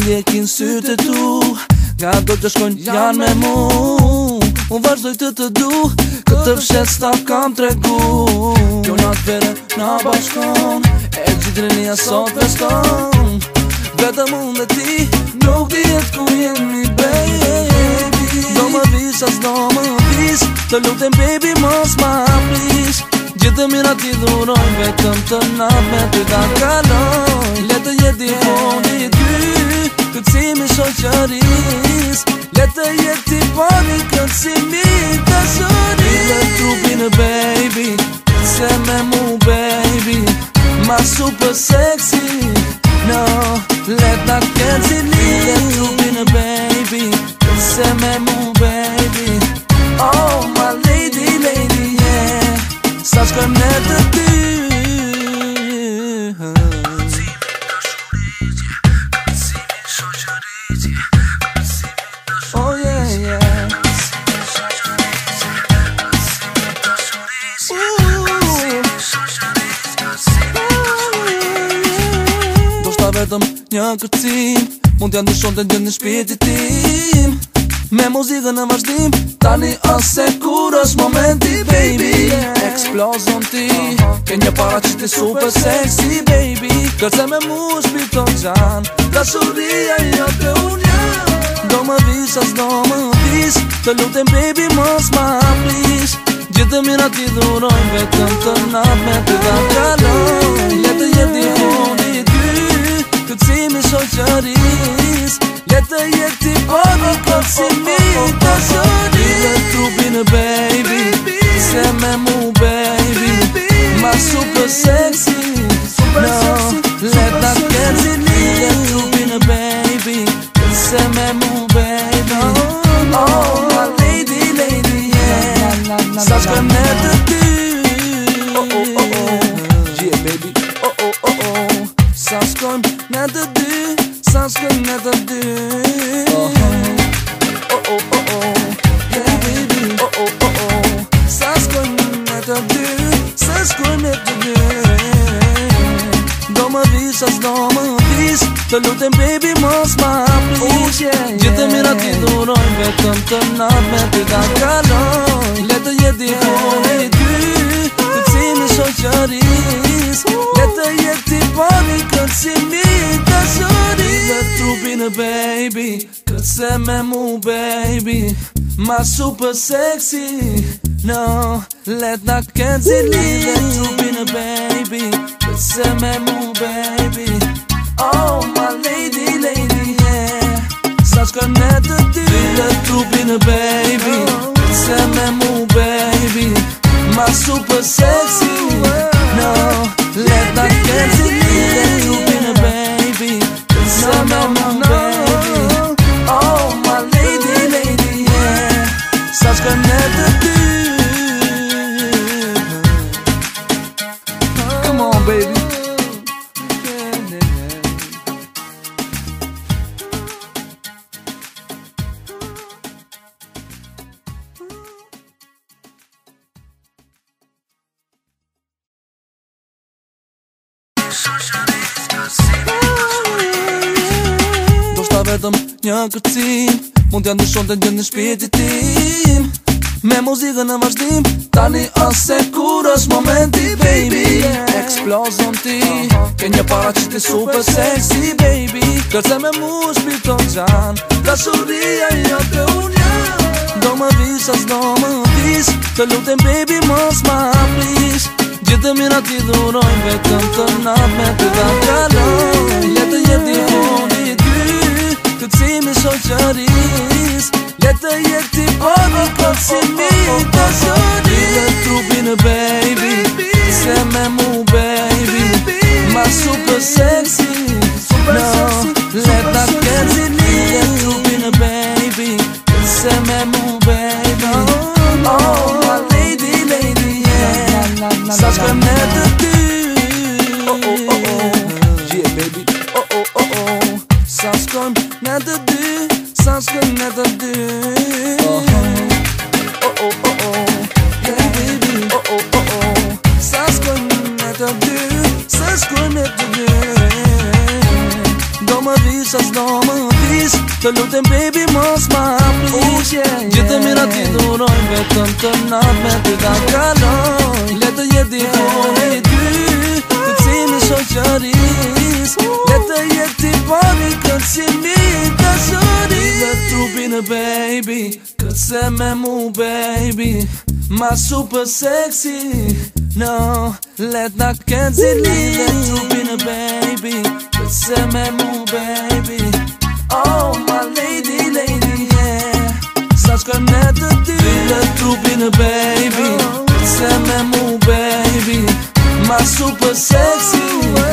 ndjekin sytë tu, nga do të shkojnë janë me mu. Unë vazhdoj të du, këtë fshet s'ta kam tregu. Kjo natë vere na bashkon, e gjithë rinja sot feston. Vetëm unë dhe ti, nuk dihet ku jemi baby. Do më vis as do më vis, të lutem baby mos ma pris. Gjithë mirat t'i dhuroj, vetëm të natë me ty ta kaloj. Le të jeti foni ty, këtësimi shoqëris. Le të jeti foni këtësimi dashuris. Dhe trupin baby, se me mu baby, ma super sexy. No, let not cancel it. Let trupin baby, se me mu baby. Oh my lady, lady, yeah. Sa shkojmë ne të ty. Oh yeah, yeah. Do shta vetëm një kërcim, mund t'ja ndryshon të gjendë në shpirtin tim. Me muzikën në vazhdim, tani ose kur është momenti baby. Eksplozon ti, ke një para që ti super sexy baby. Kërce me mu shpirton gjan, dashuria jo të unë. Do më vis as do më vis, të lutem baby mos ma pris. Gjithë mirat t'i dhuroj, vetëm të natë me ty ta kaloj. Le të jeti foni ty, këtësimi shoqëris. Le të jeti foni këtësimi dashuris. Dhe trupin baby, se me mu baby, ma super sexy. No, let not cancel it. Dhe trupin baby, se me mu baby. Oh my lady, lady, yeah. Sa shkojmë ne të ty. Oh oh oh oh, yeah baby. Oh oh oh oh, sa shkojmë ne të dy. Sa shkojmë ne të dy. Oh oh oh oh, yeah baby. Oh oh oh oh, sa shkojmë ne të dy. Sa shkojmë ne të dy. Do më vis as do më vis, të lutem baby mos ma pris. Gjithë mirat t'i dhuroj, vetëm të natë me ty ta kaloj. Le të jeti foni ty, këtësimi shoqëris. Le të jeti foni këtësimi dashuris. Dhe trupin baby, këtëse me mu baby, ma super sexy. No, let not cancel it. Dhe trupin baby, këtëse me mu baby. Oh my lady, lady, yeah. Sa shkojmë ne të ty. Dhe trupin baby, këtëse me mu baby, ma super sexy. No, let not cancel it. Dhe trupin baby, këtëse me mu baby. Oh my lady, lady, yeah. Sa shkojmë ne të ty. Come on baby. Do shta vetëm një kërcim, mund t'ja ndryshon të gjendë në shpirtin tim. Me muzikën në vazhdim, tani ose kur është momenti baby. Eksplozon ti, ke një para që ti super sexy baby. Kërce me mu shpirton gjan, dashuria jo të unë. Do më vis as do më vis, të lutem baby mos ma pris. Gjithë mirat t'i dhuroj, vetëm të natë me ty ta kaloj. Le të jeti foni ty, këtësimi shoqëris. Le të jeti foni këtësimi dashuris. Dhe trupin baby, se me mu baby, ma super sexy. No, let not cancel it. Dhe trupin baby, se me mu baby. Oh my lady, lady, yeah. Sa shkojmë ne të ty. Oh oh oh oh, yeah baby. Oh oh oh oh, sa shkojmë ne të dy. Sa shkojmë ne të dy. Oh oh oh oh, yeah baby. Oh oh oh oh, sa shkojmë ne të dy. Sa shkojmë ne të dy. Do më vish, as do më vish, të lutem baby mos ma apish. Gjithë mira ti durojnë, vetëm të natë me ty ta kaloj. Le të jeti puni ty, të cimi shoqëris. Le të jeti poni kërcimi të shuri. Dhe trupin baby, kërce me mu baby, ma super sexy. No, let not cancel it. Let trupin baby, kërce me mu baby. Oh my lady, lady, yeah. Sa shkojmë ne të dy. Let trupin baby, kërce me mu baby, ma super sexy.